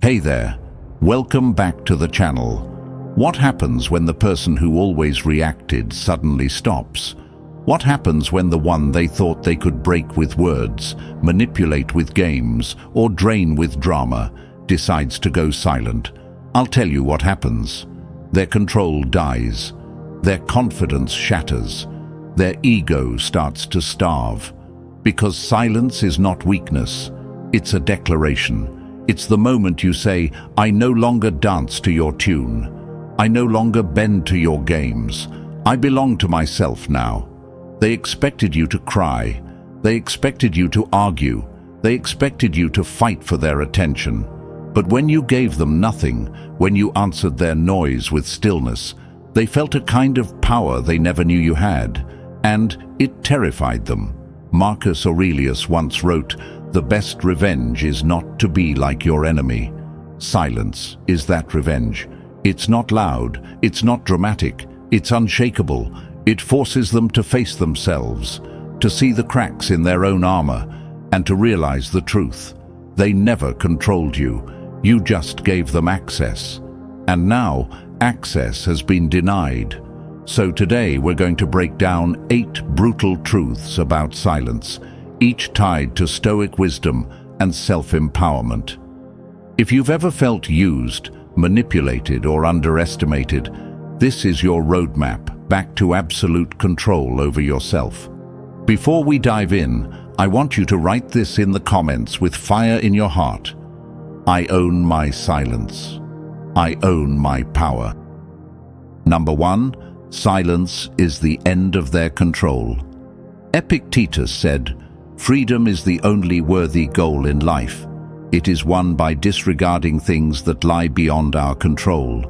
Hey there, welcome back to the channel. What happens when the person who always reacted suddenly stops? What happens when the one they thought they could break with words, manipulate with games, or drain with drama, decides to go silent? I'll tell you what happens. Their control dies. Their confidence shatters. Their ego starts to starve. Because silence is not weakness. It's a declaration. It's the moment you say, I no longer dance to your tune. I no longer bend to your games. I belong to myself now. They expected you to cry. They expected you to argue. They expected you to fight for their attention. But when you gave them nothing, when you answered their noise with stillness, they felt a kind of power they never knew you had, and it terrified them. Marcus Aurelius once wrote, "The best revenge is not to be like your enemy." Silence is that revenge. It's not loud, it's not dramatic, it's unshakable. It forces them to face themselves, to see the cracks in their own armor, and to realize the truth. They never controlled you. You just gave them access. And now, access has been denied. So today we're going to break down 8 brutal truths about silence, each tied to Stoic wisdom and self-empowerment. If you've ever felt used, manipulated, or underestimated, this is your roadmap back to absolute control over yourself. Before we dive in, I want you to write this in the comments with fire in your heart. I own my silence. I own my power. Number 1. Silence is the end of their control. Epictetus said, "Freedom is the only worthy goal in life. It is won by disregarding things that lie beyond our control."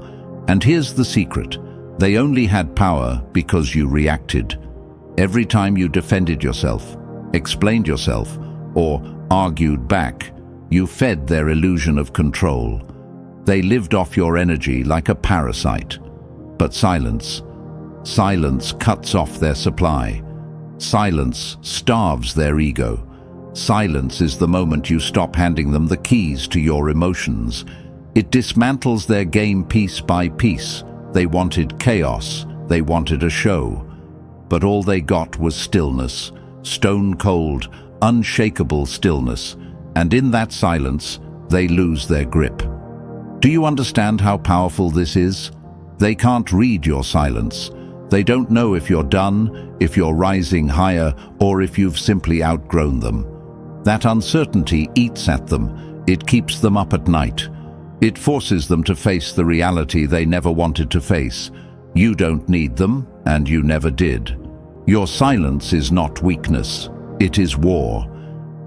And here's the secret. They only had power because you reacted. Every time you defended yourself, explained yourself, or argued back, you fed their illusion of control. They lived off your energy like a parasite. But silence cuts off their supply. Silence starves their ego. Silence is the moment you stop handing them the keys to your emotions. It dismantles their game piece by piece. They wanted chaos. They wanted a show. But all they got was stillness, stone-cold, unshakable stillness. And in that silence, they lose their grip. Do you understand how powerful this is? They can't read your silence. They don't know if you're done, if you're rising higher, or if you've simply outgrown them. That uncertainty eats at them. It keeps them up at night. It forces them to face the reality they never wanted to face. You don't need them, and you never did. Your silence is not weakness. It is war.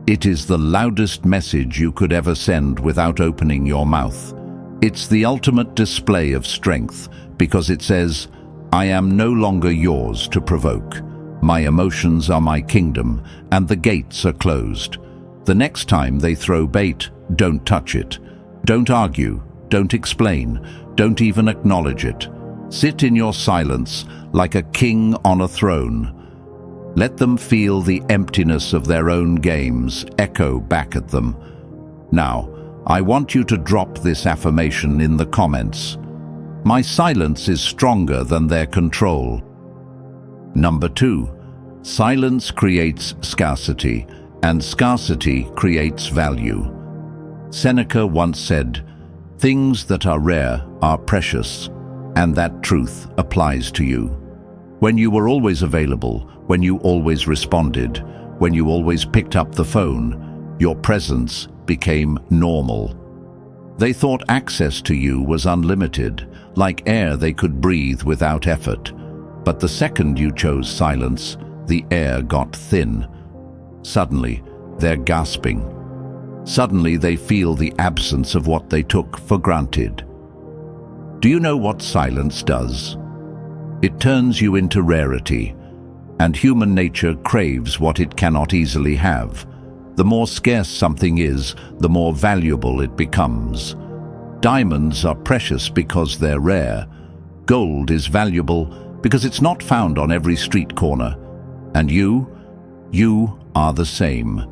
It is the loudest message you could ever send without opening your mouth. It's the ultimate display of strength, because it says, I am no longer yours to provoke. My emotions are my kingdom, and the gates are closed. The next time they throw bait, don't touch it. Don't argue, don't explain, don't even acknowledge it. Sit in your silence like a king on a throne. Let them feel the emptiness of their own games echo back at them. Now, I want you to drop this affirmation in the comments. My silence is stronger than their control. Number 2. Silence creates scarcity, and scarcity creates value. Seneca once said, "Things that are rare are precious," and that truth applies to you. When you were always available, when you always responded, when you always picked up the phone, your presence became normal. They thought access to you was unlimited, like air they could breathe without effort. But the second you chose silence, the air got thin. Suddenly, they're gasping. Suddenly, they feel the absence of what they took for granted. Do you know what silence does? It turns you into rarity, and human nature craves what it cannot easily have. The more scarce something is, the more valuable it becomes. Diamonds are precious because they're rare. Gold is valuable because it's not found on every street corner. And you are the same.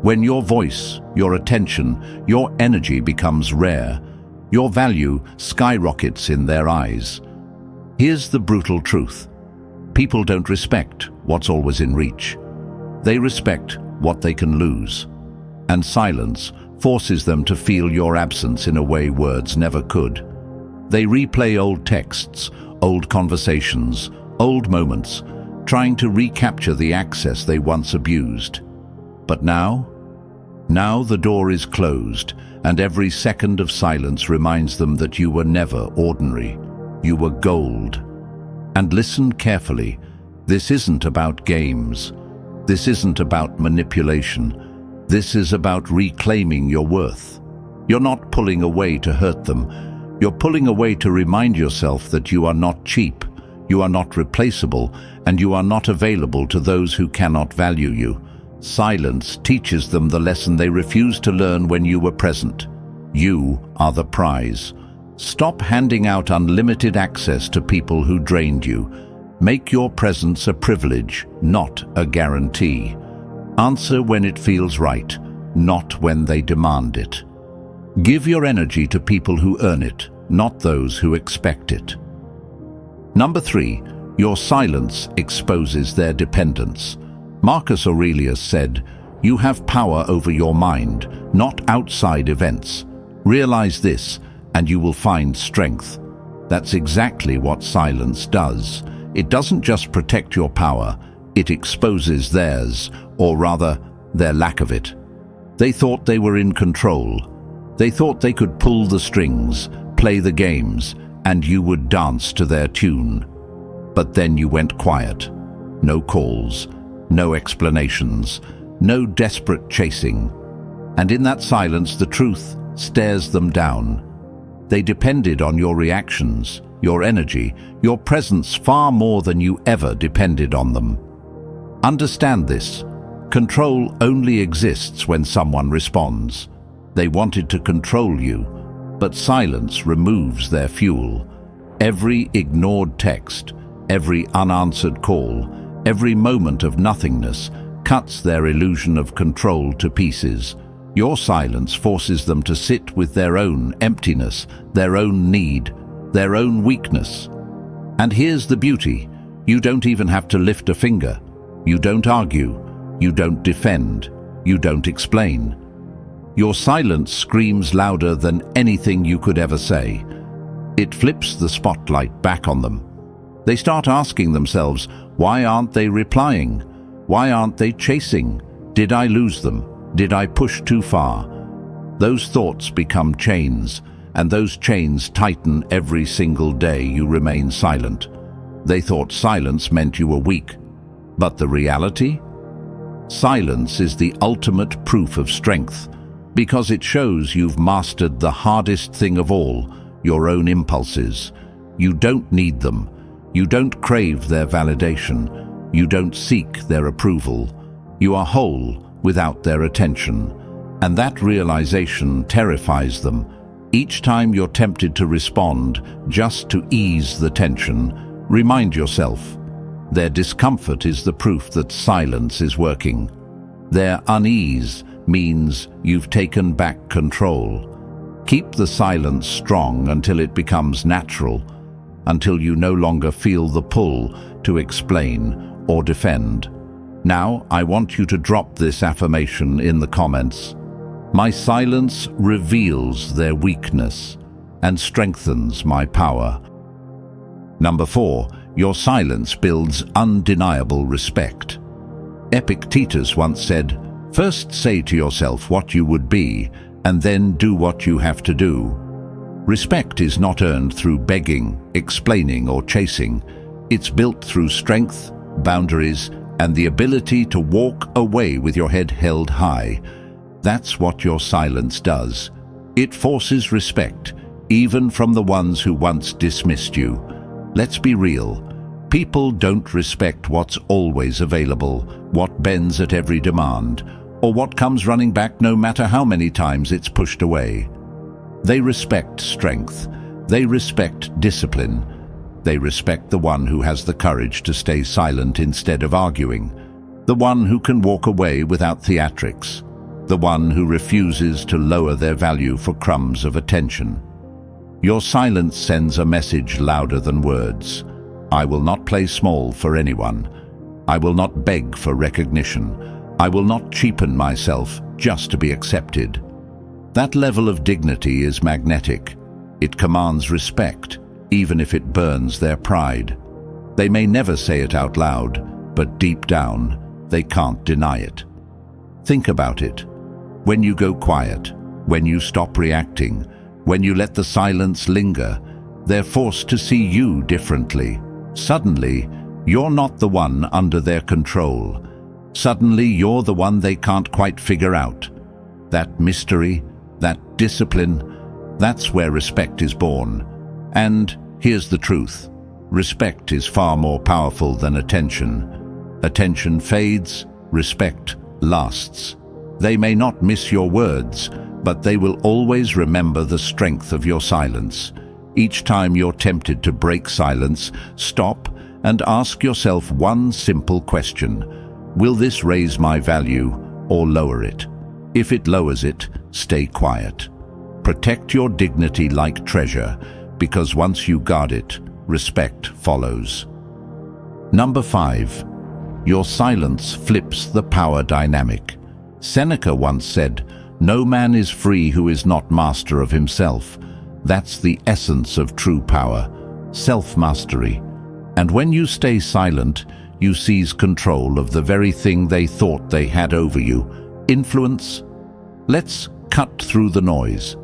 When your voice, your attention, your energy becomes rare, your value skyrockets in their eyes. Here's the brutal truth. People don't respect what's always in reach. They respect what they can lose. And silence forces them to feel your absence in a way words never could. They replay old texts, old conversations, old moments, trying to recapture the access they once abused. But now the door is closed, and every second of silence reminds them that you were never ordinary. You were gold. And listen carefully. This isn't about games. This isn't about manipulation. This is about reclaiming your worth. You're not pulling away to hurt them. You're pulling away to remind yourself that you are not cheap, you are not replaceable, and you are not available to those who cannot value you. Silence teaches them the lesson they refused to learn when you were present. You are the prize. Stop handing out unlimited access to people who drained you. Make your presence a privilege, not a guarantee. Answer when it feels right, not when they demand it. Give your energy to people who earn it, not those who expect it. Number 3, your silence exposes their dependence. Marcus Aurelius said, "You have power over your mind, not outside events. Realize this, and you will find strength." That's exactly what silence does. It doesn't just protect your power, it exposes theirs, or rather, their lack of it. They thought they were in control. They thought they could pull the strings, play the games, and you would dance to their tune. But then you went quiet. No calls, no explanations, no desperate chasing. And in that silence, the truth stares them down. They depended on your reactions, your energy, your presence far more than you ever depended on them. Understand this. Control only exists when someone responds. They wanted to control you, but silence removes their fuel. Every ignored text, every unanswered call, every moment of nothingness cuts their illusion of control to pieces. Your silence forces them to sit with their own emptiness, their own need, their own weakness. And here's the beauty. You don't even have to lift a finger. You don't argue. You don't defend. You don't explain. Your silence screams louder than anything you could ever say. It flips the spotlight back on them. They start asking themselves, why aren't they replying? Why aren't they chasing? Did I lose them? Did I push too far? Those thoughts become chains, and those chains tighten every single day you remain silent. They thought silence meant you were weak. But the reality? Silence is the ultimate proof of strength, because it shows you've mastered the hardest thing of all, your own impulses. You don't need them. You don't crave their validation. You don't seek their approval. You are whole without their attention. And that realization terrifies them. Each time you're tempted to respond, just to ease the tension, remind yourself, their discomfort is the proof that silence is working. Their unease means you've taken back control. Keep the silence strong until it becomes natural, until you no longer feel the pull to explain or defend. Now, I want you to drop this affirmation in the comments. My silence reveals their weakness and strengthens my power. Number 4, your silence builds undeniable respect. Epictetus once said, "First say to yourself what you would be, and then do what you have to do." Respect is not earned through begging, explaining, or chasing. It's built through strength, boundaries, and the ability to walk away with your head held high. That's what your silence does. It forces respect, even from the ones who once dismissed you. Let's be real. People don't respect what's always available, what bends at every demand, or what comes running back no matter how many times it's pushed away. They respect strength. They respect discipline. They respect the one who has the courage to stay silent instead of arguing, the one who can walk away without theatrics. the one who refuses to lower their value for crumbs of attention. Your silence sends a message louder than words. I will not play small for anyone. I will not beg for recognition. I will not cheapen myself just to be accepted. That level of dignity is magnetic. It commands respect, even if it burns their pride. They may never say it out loud, but deep down, they can't deny it. Think about it. When you go quiet, when you stop reacting, when you let the silence linger, they're forced to see you differently. Suddenly, you're not the one under their control. Suddenly, you're the one they can't quite figure out. That mystery, that discipline, that's where respect is born. And here's the truth. Respect is far more powerful than attention. Attention fades, respect lasts. They may not miss your words, but they will always remember the strength of your silence. Each time you're tempted to break silence, stop and ask yourself one simple question. Will this raise my value or lower it? If it lowers it, stay quiet. Protect your dignity like treasure, because once you guard it, respect follows. Number 5. Your silence flips the power dynamic. Seneca once said, "No man is free who is not master of himself." That's the essence of true power, self-mastery. And when you stay silent, you seize control of the very thing they thought they had over you, influence. Let's cut through the noise.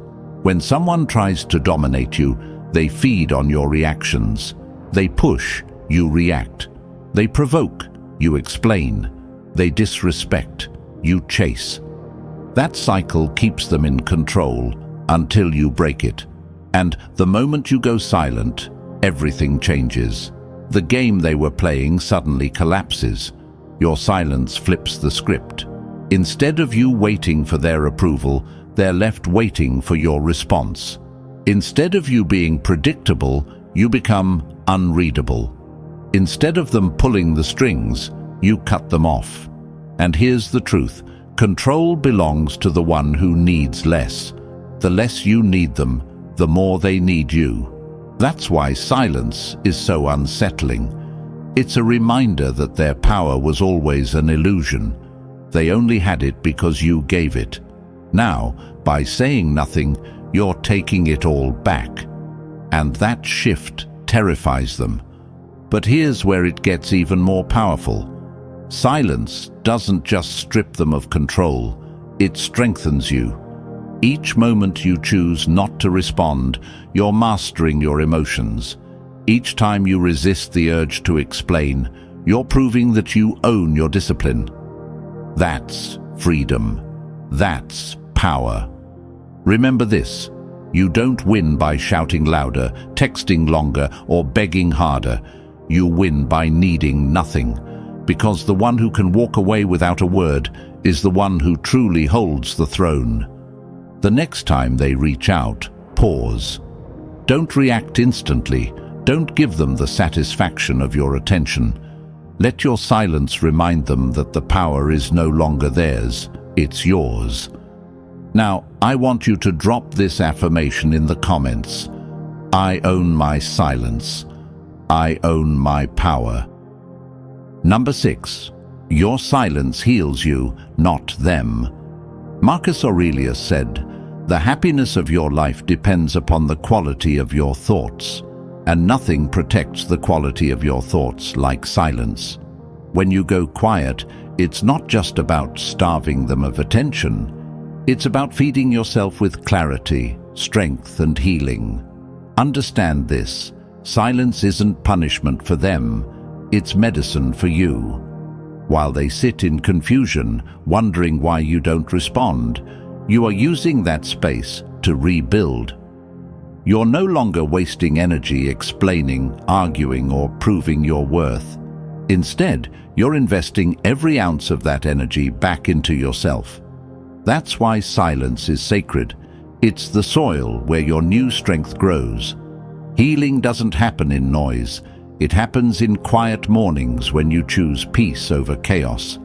When someone tries to dominate you, they feed on your reactions. They push, you react. They provoke, you explain. They disrespect, you chase. That cycle keeps them in control until you break it. And the moment you go silent, everything changes. The game they were playing suddenly collapses. Your silence flips the script. Instead of you waiting for their approval, they're left waiting for your response. Instead of you being predictable, you become unreadable. Instead of them pulling the strings, you cut them off. And here's the truth. Control belongs to the one who needs less. The less you need them, the more they need you. That's why silence is so unsettling. It's a reminder that their power was always an illusion. They only had it because you gave it. Now, by saying nothing, you're taking it all back. And that shift terrifies them. But here's where it gets even more powerful. Silence doesn't just strip them of control, it strengthens you. Each moment you choose not to respond, you're mastering your emotions. Each time you resist the urge to explain, you're proving that you own your discipline. That's freedom. That's power. Remember this, you don't win by shouting louder, texting longer, or begging harder. You win by needing nothing, because the one who can walk away without a word is the one who truly holds the throne. The next time they reach out, pause. Don't react instantly. Don't give them the satisfaction of your attention. Let your silence remind them that the power is no longer theirs, it's yours. Now, I want you to drop this affirmation in the comments. I own my silence. I own my power. Number 6. Your silence heals you, not them. Marcus Aurelius said, "The happiness of your life depends upon the quality of your thoughts, and nothing protects the quality of your thoughts like silence." When you go quiet, it's not just about starving them of attention. It's about feeding yourself with clarity, strength, and healing. Understand this. Silence isn't punishment for them. It's medicine for you. While they sit in confusion, wondering why you don't respond, you are using that space to rebuild. You're no longer wasting energy explaining, arguing, or proving your worth. Instead, you're investing every ounce of that energy back into yourself. That's why silence is sacred. It's the soil where your new strength grows. Healing doesn't happen in noise. It happens in quiet mornings when you choose peace over chaos.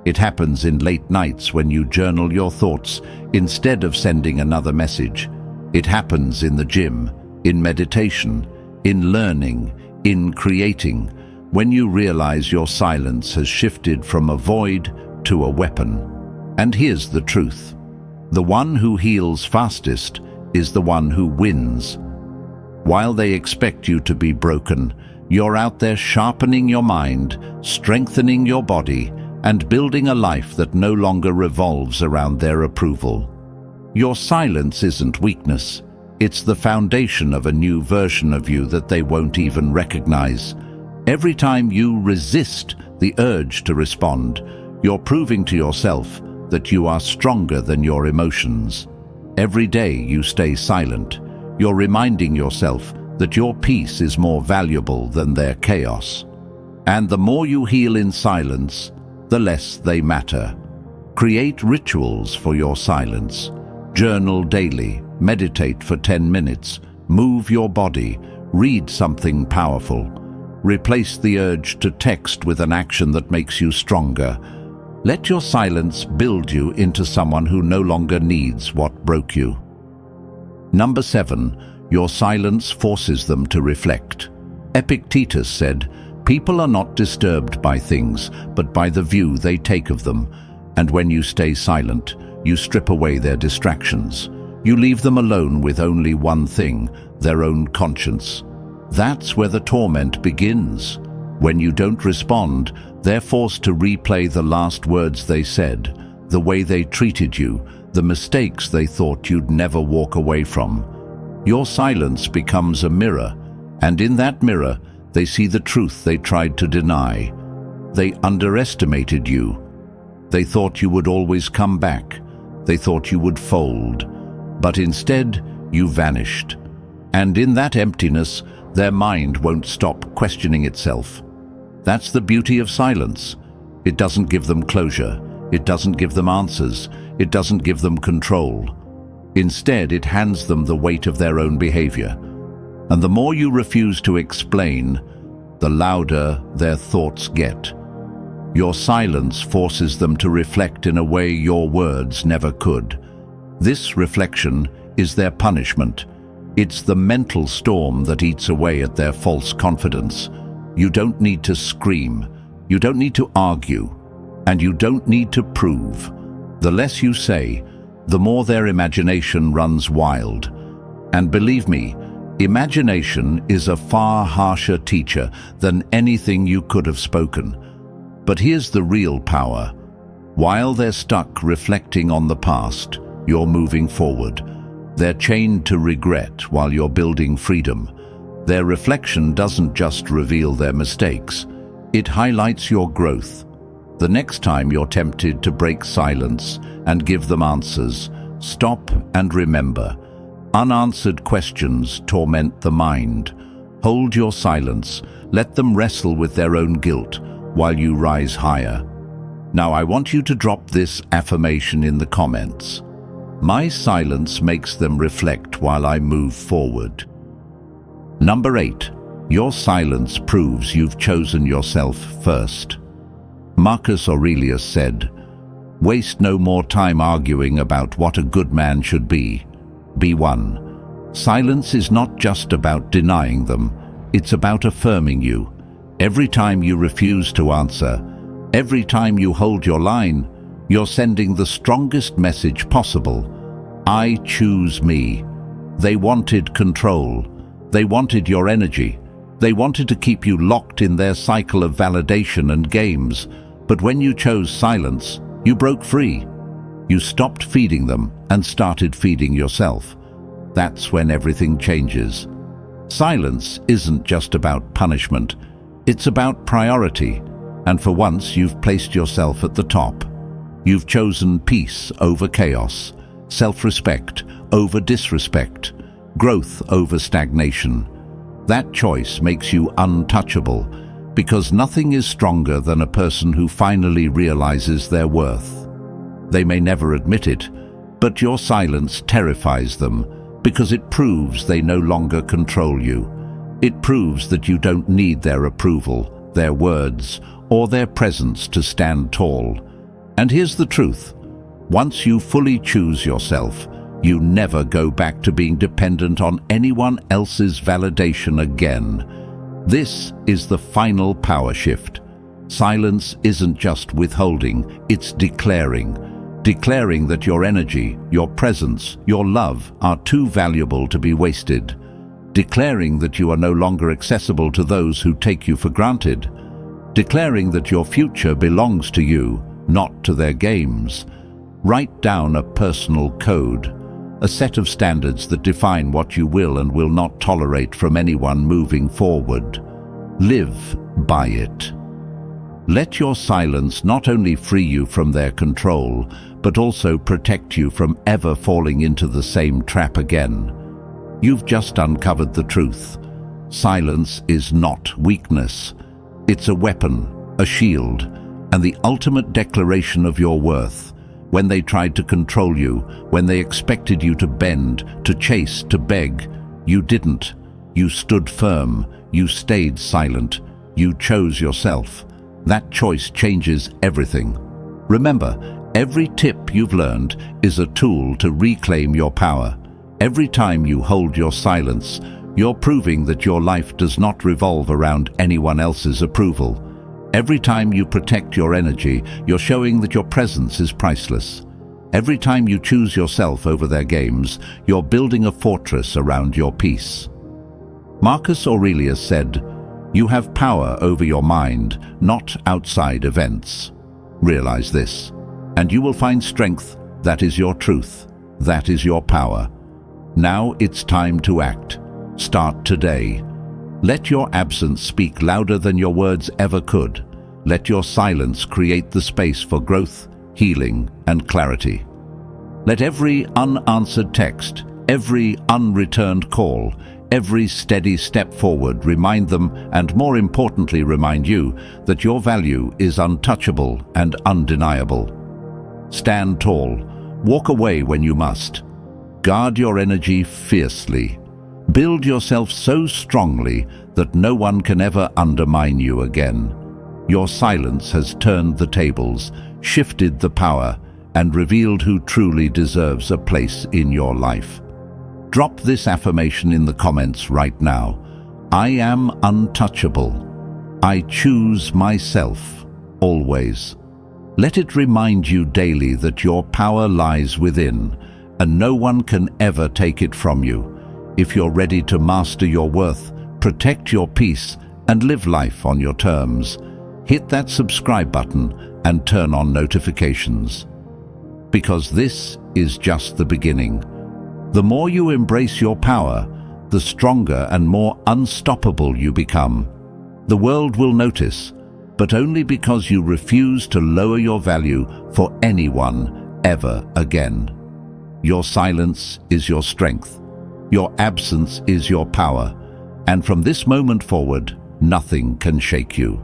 It happens in late nights when you journal your thoughts instead of sending another message. It happens in the gym, in meditation, in learning, in creating, when you realize your silence has shifted from a void to a weapon. And here's the truth. The one who heals fastest is the one who wins. While they expect you to be broken, you're out there sharpening your mind, strengthening your body, and building a life that no longer revolves around their approval. Your silence isn't weakness. It's the foundation of a new version of you that they won't even recognize. Every time you resist the urge to respond, you're proving to yourself that you are stronger than your emotions. Every day you stay silent, you're reminding yourself that your peace is more valuable than their chaos. And the more you heal in silence, the less they matter. Create rituals for your silence. Journal daily, meditate for 10 minutes, move your body, read something powerful. Replace the urge to text with an action that makes you stronger. Let your silence build you into someone who no longer needs what broke you. Number 7, your silence forces them to reflect. Epictetus said, "People are not disturbed by things, but by the view they take of them. And when you stay silent, you strip away their distractions. You leave them alone with only one thing, their own conscience. That's where the torment begins. When you don't respond, they're forced to replay the last words they said, the way they treated you, the mistakes they thought you'd never walk away from. Your silence becomes a mirror, and in that mirror, they see the truth they tried to deny. They underestimated you. They thought you would always come back. They thought you would fold. But instead, you vanished. And in that emptiness, their mind won't stop questioning itself. That's the beauty of silence. It doesn't give them closure. It doesn't give them answers. It doesn't give them control. Instead, it hands them the weight of their own behavior. And the more you refuse to explain, the louder their thoughts get. Your silence forces them to reflect in a way your words never could. This reflection is their punishment. It's the mental storm that eats away at their false confidence. You don't need to scream. You don't need to argue. And you don't need to prove. The less you say, the more their imagination runs wild. And believe me, imagination is a far harsher teacher than anything you could have spoken. But here's the real power. While they're stuck reflecting on the past, you're moving forward. They're chained to regret while you're building freedom. Their reflection doesn't just reveal their mistakes. It highlights your growth. The next time you're tempted to break silence and give them answers, stop and remember. Unanswered questions torment the mind. Hold your silence. Let them wrestle with their own guilt while you rise higher. Now I want you to drop this affirmation in the comments. My silence makes them reflect while I move forward. Number 8. Your silence proves you've chosen yourself first. Marcus Aurelius said, "Waste no more time arguing about what a good man should be. Be one." Silence is not just about denying them, it's about affirming you. Every time you refuse to answer, every time you hold your line, you're sending the strongest message possible. I choose me. They wanted control. They wanted your energy. They wanted to keep you locked in their cycle of validation and games. But when you chose silence, you broke free. You stopped feeding them and started feeding yourself. That's when everything changes. Silence isn't just about punishment. It's about priority. And for once, you've placed yourself at the top. You've chosen peace over chaos, self-respect over disrespect, growth over stagnation. That choice makes you untouchable, because nothing is stronger than a person who finally realizes their worth. They may never admit it, but your silence terrifies them, because it proves they no longer control you. It proves that you don't need their approval, their words, or their presence to stand tall. And here's the truth. Once you fully choose yourself, you never go back to being dependent on anyone else's validation again. This is the final power shift. Silence isn't just withholding, it's declaring. Declaring that your energy, your presence, your love are too valuable to be wasted. Declaring that you are no longer accessible to those who take you for granted. Declaring that your future belongs to you, not to their games. Write down a personal code, a set of standards that define what you will and will not tolerate from anyone moving forward. Live by it. Let your silence not only free you from their control, but also protect you from ever falling into the same trap again. You've just uncovered the truth. Silence is not weakness. It's a weapon, a shield, and the ultimate declaration of your worth. When they tried to control you, when they expected you to bend, to chase, to beg, you didn't. You stood firm. You stayed silent. You chose yourself. That choice changes everything. Remember, every tip you've learned is a tool to reclaim your power. Every time you hold your silence, you're proving that your life does not revolve around anyone else's approval. Every time you protect your energy, you're showing that your presence is priceless. Every time you choose yourself over their games, you're building a fortress around your peace. Marcus Aurelius said, "You have power over your mind, not outside events." Realize this, and you will find strength. That is your truth. That is your power. Now it's time to act. Start today. Let your absence speak louder than your words ever could. Let your silence create the space for growth, healing, and clarity. Let every unanswered text, every unreturned call, every steady step forward remind them, and more importantly remind you, that your value is untouchable and undeniable. Stand tall. Walk away when you must. Guard your energy fiercely. Build yourself so strongly that no one can ever undermine you again. Your silence has turned the tables, shifted the power, and revealed who truly deserves a place in your life. Drop this affirmation in the comments right now. I am untouchable. I choose myself, always. Let it remind you daily that your power lies within, and no one can ever take it from you. If you're ready to master your worth, protect your peace, and live life on your terms, hit that subscribe button and turn on notifications. Because this is just the beginning. The more you embrace your power, the stronger and more unstoppable you become. The world will notice, but only because you refuse to lower your value for anyone ever again. Your silence is your strength. Your absence is your power. And from this moment forward, nothing can shake you.